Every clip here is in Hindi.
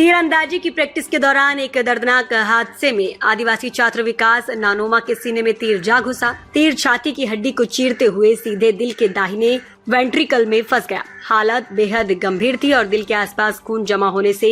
तीरंदाजी की प्रैक्टिस के दौरान एक दर्दनाक हादसे में आदिवासी छात्र विकास नानोमा के सीने में तीर जा घुसा। तीर छाती की हड्डी को चीरते हुए सीधे दिल के दाहिने वेंट्रिकल में फंस गया। हालत बेहद गंभीर थी और दिल के आसपास खून जमा होने से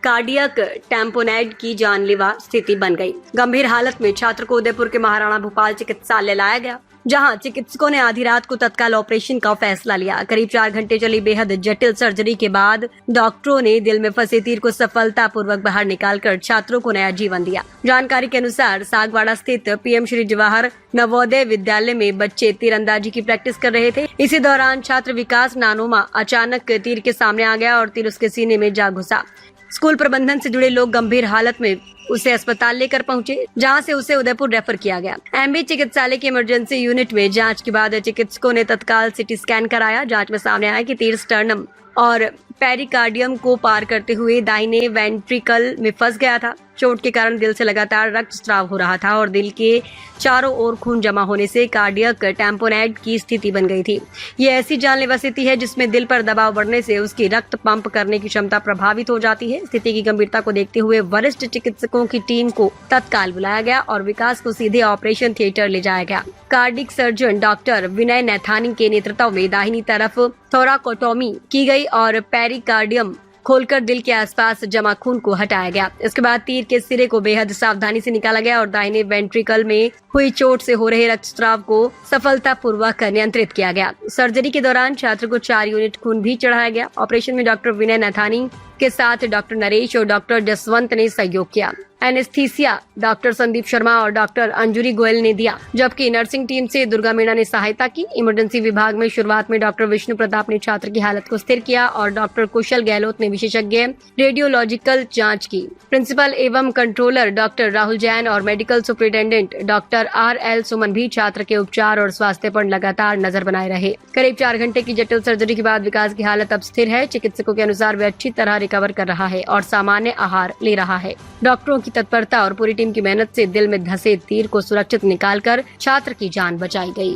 कार्डियक टैम्पोनेड की जानलेवा स्थिति बन गई। गंभीर हालत में छात्र को उदयपुर के महाराणा भूपाल चिकित्सालय लाया गया, जहां चिकित्सकों ने आधी रात को तत्काल ऑपरेशन का फैसला लिया। करीब 4 घंटे चली बेहद जटिल सर्जरी के बाद डॉक्टरों ने दिल में फंसे तीर को सफलतापूर्वक बाहर निकालकर छात्रों को नया जीवन दिया। जानकारी के अनुसार सागवाड़ा स्थित पीएम श्री जवाहर नवोदय विद्यालय में बच्चे तीरंदाजी की प्रैक्टिस कर रहे थे। इसी दौरान छात्र विकास नानोमा अचानक तीर के सामने आ गया और तीर उसके सीने में जा घुसा। स्कूल प्रबंधन से जुड़े लोग गंभीर हालत में उसे अस्पताल लेकर पहुंचे, जहां से उसे उदयपुर रेफर किया गया। एमबी चिकित्सालय की इमरजेंसी यूनिट में जांच के बाद चिकित्सकों ने तत्काल सीटी स्कैन कराया। जांच में सामने आया कि तीर स्टर्नम और पेरिकार्डियम को पार करते हुए दाहिने वेंट्रिकल में फंस गया था। चोट के कारण दिल से लगातार रक्तस्राव हो रहा था और दिल के चारों ओर खून जमा होने से कार्डियक टैम्पोनेड की स्थिति बन गई थी। ये ऐसी जानलेवा स्थिति है जिसमें दिल पर दबाव बढ़ने से उसकी रक्त पंप करने की क्षमता प्रभावित हो जाती है। स्थिति की गंभीरता को देखते हुए वरिष्ठ चिकित्सकों की टीम को तत्काल बुलाया गया और विकास को सीधे ऑपरेशन थिएटर ले जाया गया। कार्डिक सर्जन डॉक्टर विनय नैथानी के नेतृत्व में दाहिनी तरफ थोराकोटोमी की गई और पेरिकार्डियम खोलकर दिल के आसपास जमा खून को हटाया गया। इसके बाद तीर के सिरे को बेहद सावधानी से निकाला गया और दाहिने वेंट्रिकल में हुई चोट से हो रहे रक्तस्राव को सफलतापूर्वक नियंत्रित किया गया। सर्जरी के दौरान छात्र को 4 यूनिट खून भी चढ़ाया गया। ऑपरेशन में डॉक्टर विनय नैथानी के साथ डॉक्टर नरेश और डॉक्टर जसवंत ने सहयोग किया। एनेस्थीसिया डॉक्टर संदीप शर्मा और डॉक्टर अंजुरी गोयल ने दिया, जबकि नर्सिंग टीम से दुर्गा मीणा ने सहायता की। इमरजेंसी विभाग में शुरुआत में डॉक्टर विष्णु प्रताप ने छात्र की हालत को स्थिर किया और डॉक्टर कुशल गहलोत ने विशेषज्ञ रेडियोलॉजिकल जांच की। प्रिंसिपल एवं कंट्रोलर डॉक्टर राहुल जैन और मेडिकल सुपरिटेंडेंट डॉक्टर RL सुमन भी छात्र के उपचार और स्वास्थ्य पर लगातार नजर बनाए रहे। करीब 4 घंटे की जटिल सर्जरी के बाद विकास की हालत अब स्थिर है। चिकित्सकों के अनुसार वे अच्छी तरह रिकवर कर रहा है और सामान्य आहार ले रहा है। डॉक्टरों की तत्परता और पूरी टीम की मेहनत से दिल में धंसे तीर को सुरक्षित निकालकर छात्र की जान बचाई गई।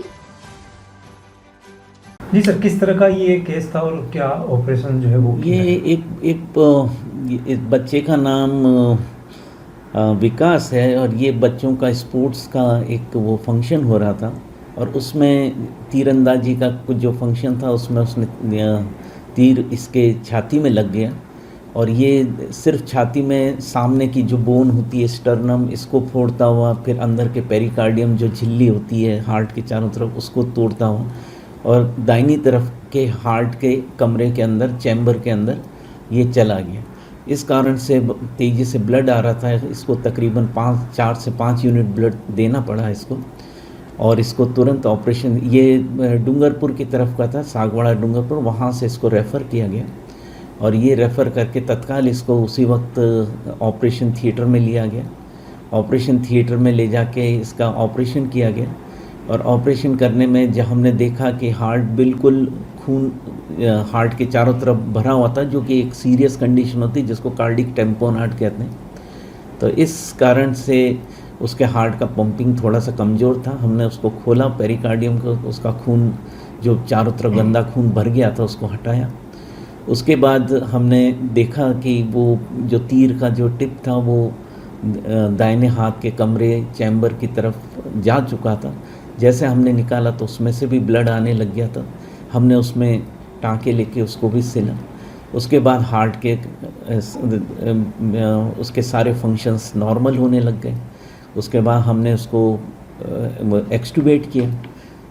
जी सर, किस तरह का ये केस था और क्या ऑपरेशन जो है वो ये एक बच्चे का नाम विकास है और ये बच्चों का स्पोर्ट्स का एक वो फंक्शन हो रहा था और उसमें तीरंदाजी का कुछ जो फंक्शन था उसमें उसने तीर इसके छाती में लग गया और ये सिर्फ छाती में सामने की जो बोन होती है स्टर्नम, इसको फोड़ता हुआ फिर अंदर के पेरिकार्डियम जो झिल्ली होती है हार्ट के चारों तरफ, उसको तोड़ता हुआ और दाहिनी तरफ के हार्ट के कमरे के अंदर, चैम्बर के अंदर ये चला गया। इस कारण से तेज़ी से ब्लड आ रहा था। इसको तकरीबन 4 से 5 यूनिट ब्लड देना पड़ा इसको और इसको तुरंत ऑपरेशन, ये डूंगरपुर की तरफ का था, सागवाड़ा डूंगरपुर, वहाँ से इसको रेफ़र किया गया और ये रेफ़र करके तत्काल इसको उसी वक्त ऑपरेशन थिएटर में लिया गया। ऑपरेशन थिएटर में ले जाके इसका ऑपरेशन किया गया और ऑपरेशन करने में जब हमने देखा कि हार्ट बिल्कुल खून हार्ट के चारों तरफ भरा हुआ था, जो कि एक सीरियस कंडीशन होती है जिसको कार्डिक टैम्पोनेड कहते हैं, तो इस कारण से उसके हार्ट का पंपिंग थोड़ा सा कमज़ोर था। हमने उसको खोला, पेरिकार्डियम को, उसका खून जो चारों तरफ गंदा खून भर गया था उसको हटाया। उसके बाद हमने देखा कि वो जो तीर का जो टिप था वो दाहिने हाथ के कमरे चैम्बर की तरफ जा चुका था। जैसे हमने निकाला तो उसमें से भी ब्लड आने लग गया था। हमने उसमें टाँके लेके उसको भी सिला। उसके बाद हार्ट के उसके सारे फंक्शंस नॉर्मल होने लग गए। उसके बाद हमने उसको एक्सटूबेट किया,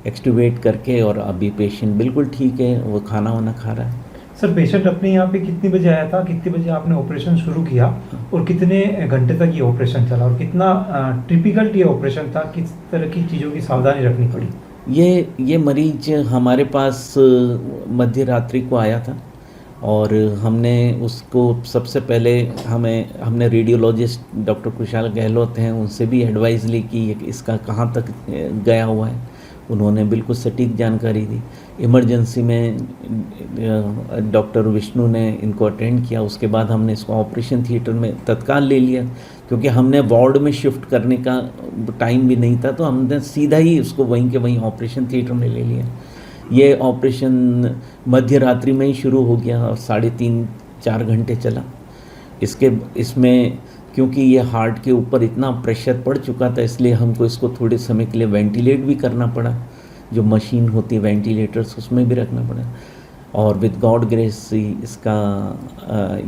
एक्सटूबेट करके और अभी पेशेंट बिल्कुल ठीक है, वो खाना वाना खा रहा है। सर, पेशेंट अपने यहाँ पे कितने बजे आया था, कितने बजे आपने ऑपरेशन शुरू किया और कितने घंटे तक ये ऑपरेशन चला और कितना टिपिकल ये ऑपरेशन था, किस तरह की चीज़ों की सावधानी रखनी पड़ी? ये मरीज हमारे पास मध्य रात्रि को आया था और हमने उसको सबसे पहले हमने रेडियोलॉजिस्ट डॉक्टर कुशल गहलोत हैं, उनसे भी एडवाइस ली कि इसका कहाँ तक गया हुआ है। उन्होंने बिल्कुल सटीक जानकारी दी। इमरजेंसी में डॉक्टर विष्णु ने इनको अटेंड किया। उसके बाद हमने इसको ऑपरेशन थिएटर में तत्काल ले लिया, क्योंकि हमने वार्ड में शिफ्ट करने का टाइम भी नहीं था, तो हमने सीधा ही उसको वहीं के वहीं ऑपरेशन थिएटर में ले लिया। ये ऑपरेशन मध्य रात्रि में ही शुरू हो गया और 3.5-4 घंटे चला। इसमें क्योंकि ये हार्ट के ऊपर इतना प्रेशर पड़ चुका था, इसलिए हमको इसको थोड़े समय के लिए वेंटिलेट भी करना पड़ा, जो मशीन होती है वेंटिलेटर्स उसमें भी रखना पड़ा। और विद गॉड ग्रेस इसका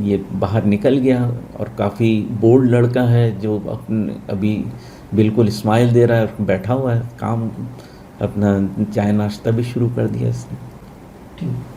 ये बाहर निकल गया और काफ़ी बोल्ड लड़का है, जो अपने अभी बिल्कुल स्माइल दे रहा है और बैठा हुआ है, काम अपना चाय नाश्ता भी शुरू कर दिया इसने। ठीक।